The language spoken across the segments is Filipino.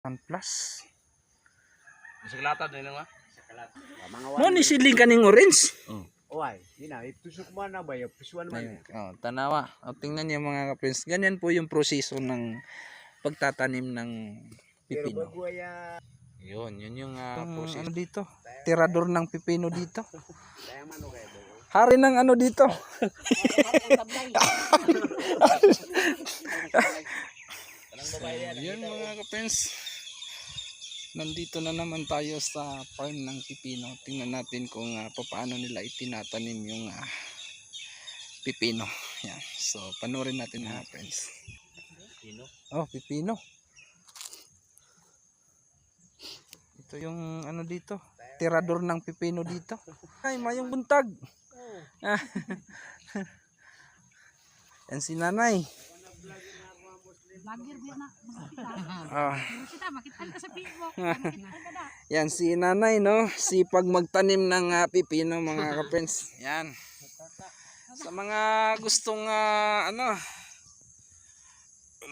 Plus. Sakalatan din nga. Mo ni siling kaning orange. Oy, ina, itusok mo na ba yung pisuan man. Oh, tanawa. O, tingnan niyo mga ka-friends. Ganyan po yung proseso ng pagtatanim ng Pero pipino. bago ya, Yun yung proseso. Ano dito? Tirador ng pipino dito. kaya mano kayo bago. Hari ng ano dito. Yun mga ka-friends. Nandito na naman tayo sa farm ng pipino. Tingnan natin kung paano nila itinatanim yung pipino. Yan. So, panoorin natin mga friends. Pipino? Oh, pipino. Ito yung ano dito. Tirador ng pipino dito. Ay, mayong buntag. Yan si nanay. Yan si nanay, no? Sipag magtanim ng pipino mga ka-friends. Yan. Sa mga gustong ano,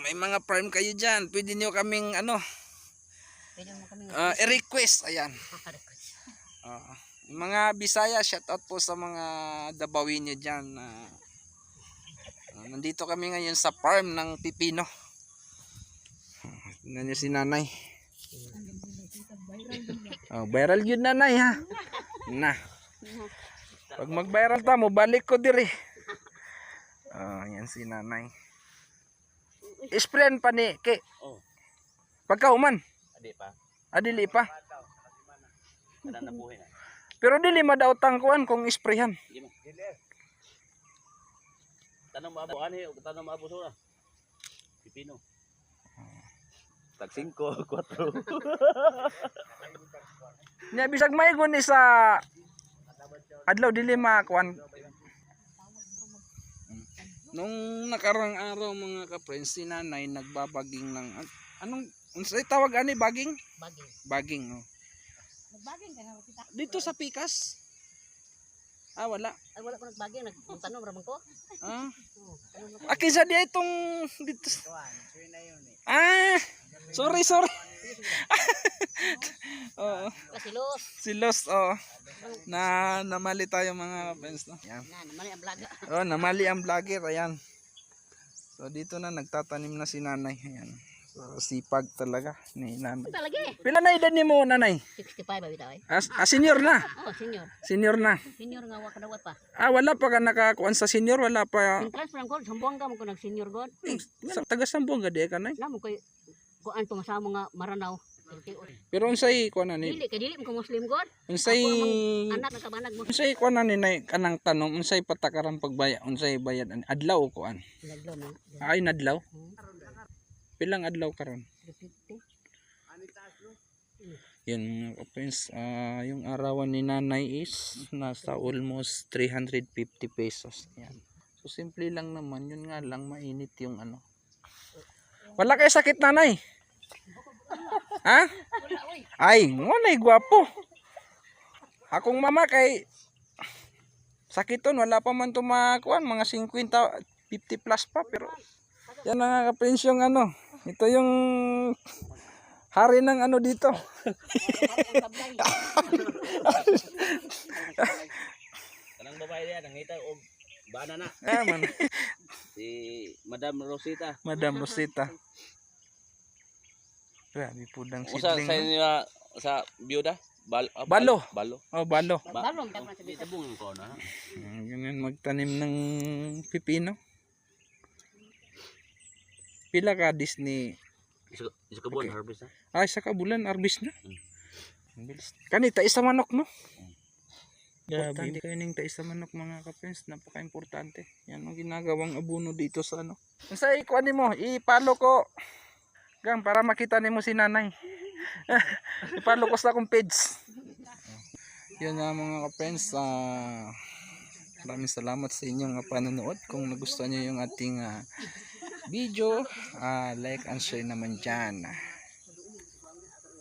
may mga farm kayo dyan, pwede nyo kaming ano, i-request. Ayan. Mga Bisaya, shoutout po sa mga Dabawin nyo dyan. Nandito kami ngayon sa farm ng pipino. Tingnan nyo si nanay. Oh, viral yun nanay ha. Na. Pag mag-viral ta mo, balik ko diri. Oh, yan si nanay. Isprayan pa ni ke. Oh. Pagkauman. Adi pa. Adili pa. Kada nabuhay na. Pero dili madaotang kuan kung isprayan. Di mo. Tanong maabo ani, tanong maabo so na. Pipino. Tag 5, 4. Nya bisag maygon ni sa adlaw dili makuan. Nung nakarang araw mga ka-friends, si nanay nagbabaging ng anong unsay tawag ani baging? Baging. Baging, oh. Nagbaging ka na kita. Dito sa Pikas. Wala. Ay wala ko nagbaging, nagtanong ramon ko. Akin sa dia itong dito. Sorry. Oo. Kasilos. Silos, oh. Namali tayo mga friends, no. Yan. Na, naman ang vlog. Oh, namali ang vlogger, ayan. So dito na nagtatanim na si nanay, ayan. So sipag talaga ni nanay. Talaga eh. Pila na edad ni mo nanay? 65 ba bitaw eh? Senior na. Oh, senior. Senior na. Senior nga wa kadawat pa. Wala pa ka nakakuan sa senior, wala pa. Entrance pa lang ko, sambuang ka mo ko nag senior god. Sa taga Sambuanga di ka nay. Namo koy kuan pumasamo nga Maranaw. Pero unsay kuan ani? Dili mo ko Muslim god. Unsay Anak nakabanag mo. unsay kuan ani nay kanang tanom, unsay patakaran pagbaya, unsay bayad ani? Adlaw o kuan? Naglo na. Ay nadlaw. Pilang adlaw karon? 50. Yun mga friends, yung arawan ni nanay is nasa almost 350 pesos. Yan. So simple lang naman, yun nga lang mainit yung ano. Wala kayo sakit nanay? Ha? Ay, ngunay gwapo. Akong mama kay sakiton, wala pa man tumakuan, mga 50, 50 plus pa. Pero yan mga ka-friends yung ano. Ito yung hari ng ano dito. Kanang babae diyan nangita og banana. Man. Si Madam Rosita. Madam Rosita. Grabe po dang Usa sidling. sa inyo sa biyuda? Balo. Balo. Oh, balo. Balong ta na sa Di tabungan ko na. Ganyan magtanim ng pipino. Pila ka Disney? Isa ka buwan harvest na. Sa kabulan, arbis na. Kani, tais sa manok, no? Grabe kayo ning tais sa manok mga ka-friends. Napaka-importante. Yan ang ginagawang abuno dito sa ano. Sa ikuan mo, ipalo ko. Gang, para makita nimo si nanay. Ipalo ko sa akong page. Yan na mga ka-friends. Maraming salamat sa inyong panonood. Kung nagustuhan nyo yung ating video, like and share naman dyan.